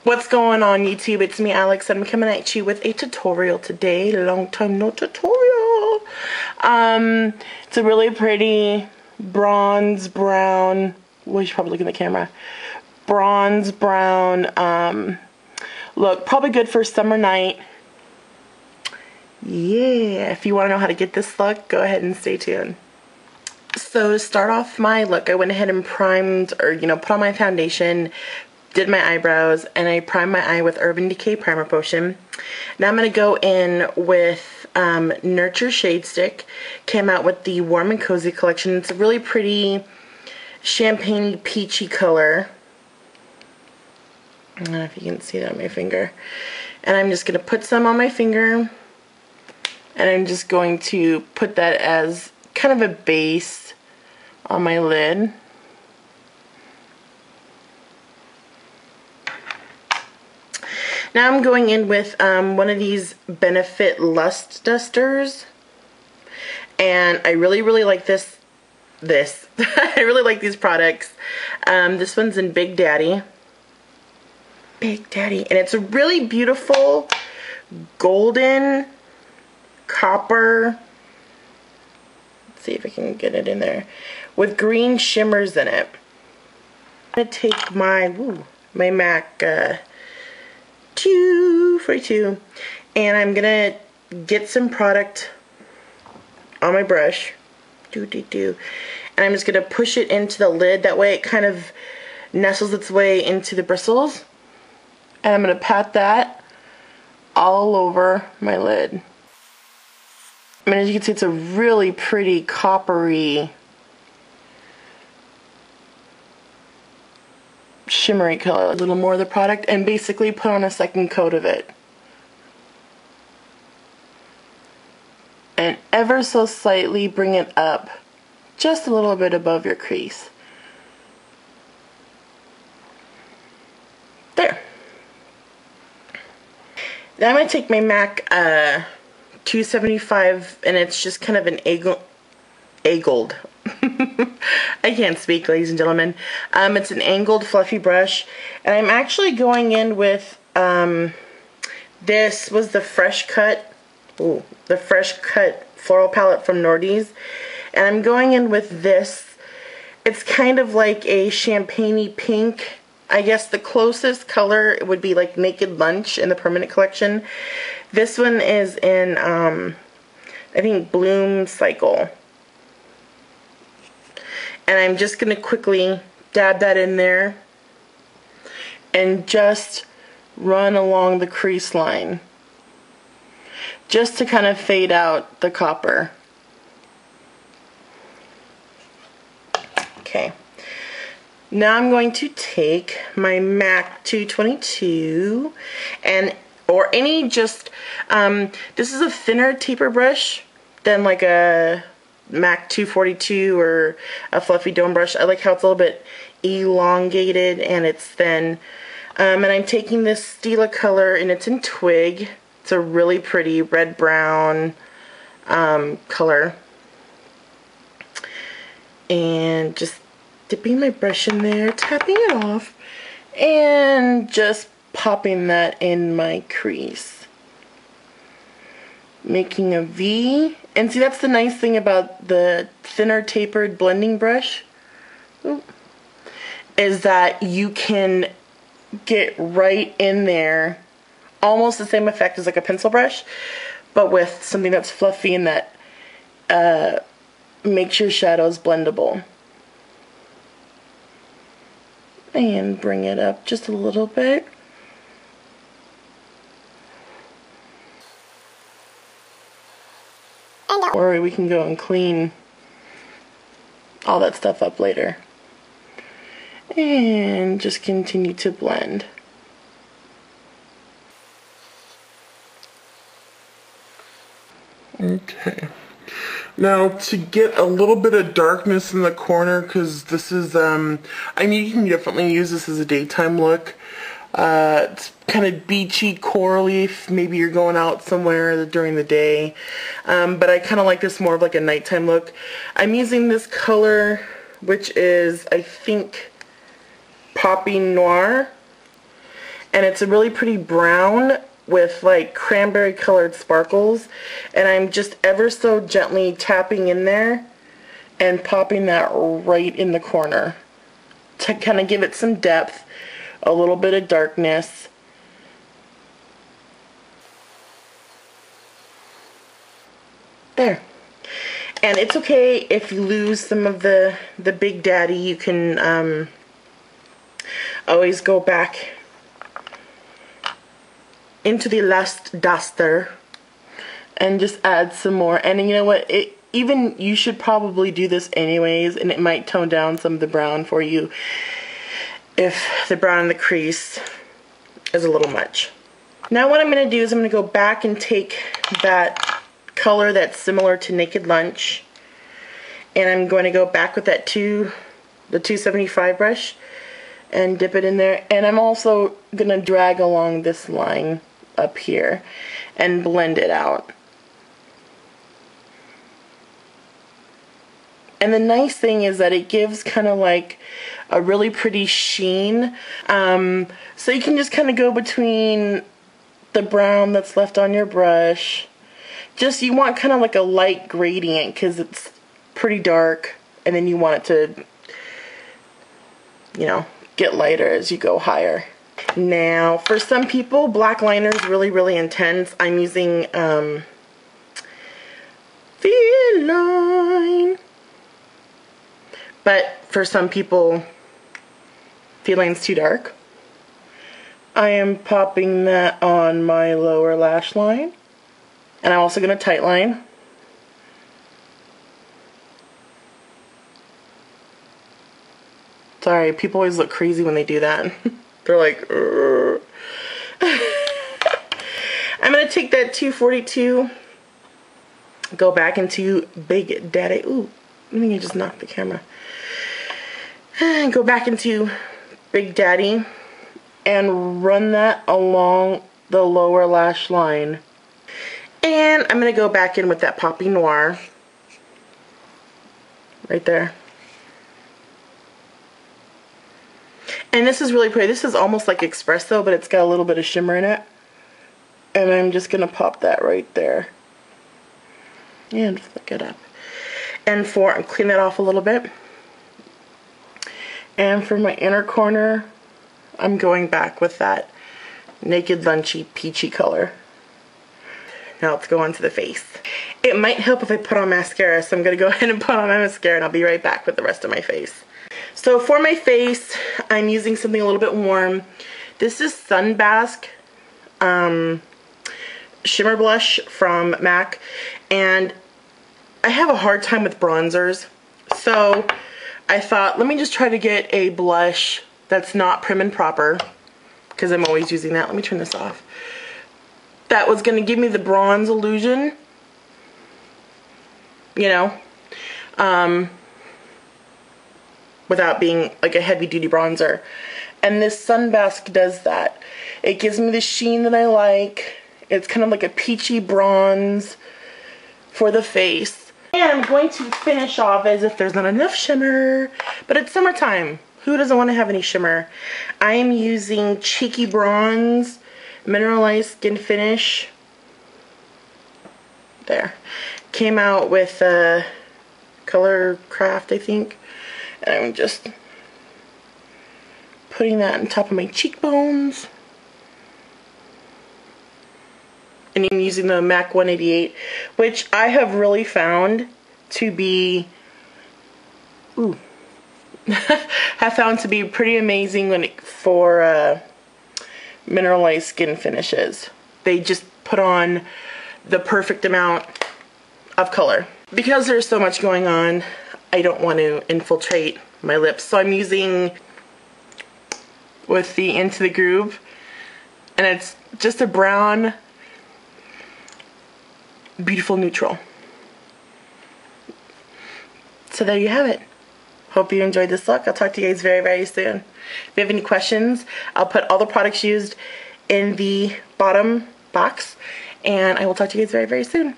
What's going on YouTube? It's me, Alex, and I'm coming at you with a tutorial today. Long time no tutorial. It's a really pretty bronze brown, well, you should probably look in the camera. Bronze brown look, probably good for a summer night. Yeah, if you want to know how to get this look, go ahead and stay tuned. So to start off my look, I went ahead and primed, or put on my foundation, did my eyebrows, and I primed my eye with Urban Decay Primer Potion. Now I'm going to go in with Nurture Shade Stick. Came out with the Warm and Cozy collection. It's a really pretty champagne peachy color. I don't know if you can see that on my finger. And I'm just going to put some on my finger. And I'm just going to put that as kind of a base on my lid. Now I'm going in with one of these Benefit Lust Dusters, and I really like this. I really like these products. This one's in Big Daddy, and it's a really beautiful golden copper. Let's see if I can get it in there with green shimmers in it. I'm gonna take my my MAC 242, and I'm gonna get some product on my brush, and I'm just gonna push it into the lid. That way it kind of nestles its way into the bristles, and I'm gonna pat that all over my lid. I mean, as you can see, it's a really pretty coppery, shimmery color. A little more of the product, and basically put on a second coat of it, and ever so slightly bring it up just a little bit above your crease. There. Now I'm going to take my MAC 275, and it's just kind of an angled. I can't speak, ladies and gentlemen. It's an angled fluffy brush, and I'm actually going in with this was the Fresh Cut floral palette from Nordy's, and I'm going in with this. It's kind of like a champagne-y pink. I guess the closest color would be like Naked Lunch in the Permanent Collection. This one is in I think Bloom Cycle. And I'm just going to quickly dab that in there and just run along the crease line, just to kind of fade out the copper. Okay. Now I'm going to take my MAC 222 or any this is a thinner taper brush than like a MAC 242 or a fluffy dome brush. I like how it's a little bit elongated and it's thin. And I'm taking this Stila color, and it's in Twig. It's a really pretty red-brown color. And just dipping my brush in there, tapping it off, and just popping that in my crease. Making a V. And see, that's the nice thing about the thinner tapered blending brush, is that you can get right in there, almost the same effect as like a pencil brush, but with something that's fluffy and that makes your shadows blendable. And bring it up just a little bit. Or we can go and clean all that stuff up later. And just continue to blend. Okay. Now to get a little bit of darkness in the corner, because this is, I mean, you can definitely use this as a daytime look. It's kind of beachy, corally, if maybe you're going out somewhere during the day. But I kind of like this more of like a nighttime look. I'm using this color, which is, I think, Poppy Noir. And it's a really pretty brown with like cranberry colored sparkles. And I'm just ever so gently tapping in there and popping that right in the corner to kind of give it some depth, a little bit of darkness. There. And it's okay if you lose some of the Big Daddy. You can always go back into the lust duster and just add some more. And you know what? Even you should probably do this anyways, and it might tone down some of the brown for you if the brown in the crease is a little much. Now what I'm going to do is I'm going to go back and take that color that's similar to Naked Lunch, and I'm going to go back with that the 275 brush and dip it in there. And I'm also going to drag along this line up here and blend it out. And the nice thing is that it gives kind of like a really pretty sheen. So you can just kind of go between the brown that's left on your brush. Just, you want kind of like a light gradient because it's pretty dark, and then you want it to, you know, get lighter as you go higher. Now, for some people, black liner is really, really intense. I'm using Feline. But for some people, Feline's too dark. I am popping that on my lower lash line. And I'm also going to tightline. Sorry, people always look crazy when they do that. They're like, Urgh. I'm going to take that 242, go back into Big Daddy. Ooh, I think you just knocked the camera. And go back into Big Daddy and run that along the lower lash line. And I'm going to go back in with that Poppy Noir right there. And this is really pretty. This is almost like espresso, but it's got a little bit of shimmer in it. And I'm just going to pop that right there. And flick it up. And clean that off a little bit. And for my inner corner, I'm going back with that Naked Lunchy peachy color. Now let's go on to the face. It might help if I put on mascara, so I'm going to go ahead and put on my mascara, and I'll be right back with the rest of my face. So for my face, I'm using something a little bit warm. This is Sunbasqued Shimmer Blush from MAC, and I have a hard time with bronzers, so I thought, let me just try to get a blush that's not prim and proper, because I'm always using that. Let me turn this off. That was going to give me the bronze illusion, you know, without being like a heavy duty bronzer. And this Sunbasqued does that. It gives me the sheen that I like. It's kind of like a peachy bronze for the face. And I'm going to finish off as if there's not enough shimmer, but it's summertime. Who doesn't want to have any shimmer? I am using Cheeky Bronze Mineralized Skin Finish. There. Came out with Color Craft, I think. And I'm just putting that on top of my cheekbones. And I'm using the MAC 188, which I have really found to be, have found to be pretty amazing for mineralized skin finishes. They just put on the perfect amount of color. Because there's so much going on, I don't want to infiltrate my lips, so I'm using with the Into the Groove, and it's just a brown, beautiful neutral. So there you have it. Hope you enjoyed this look. I'll talk to you guys very, very soon. If you have any questions, I'll put all the products used in the bottom box, and I will talk to you guys very, very soon.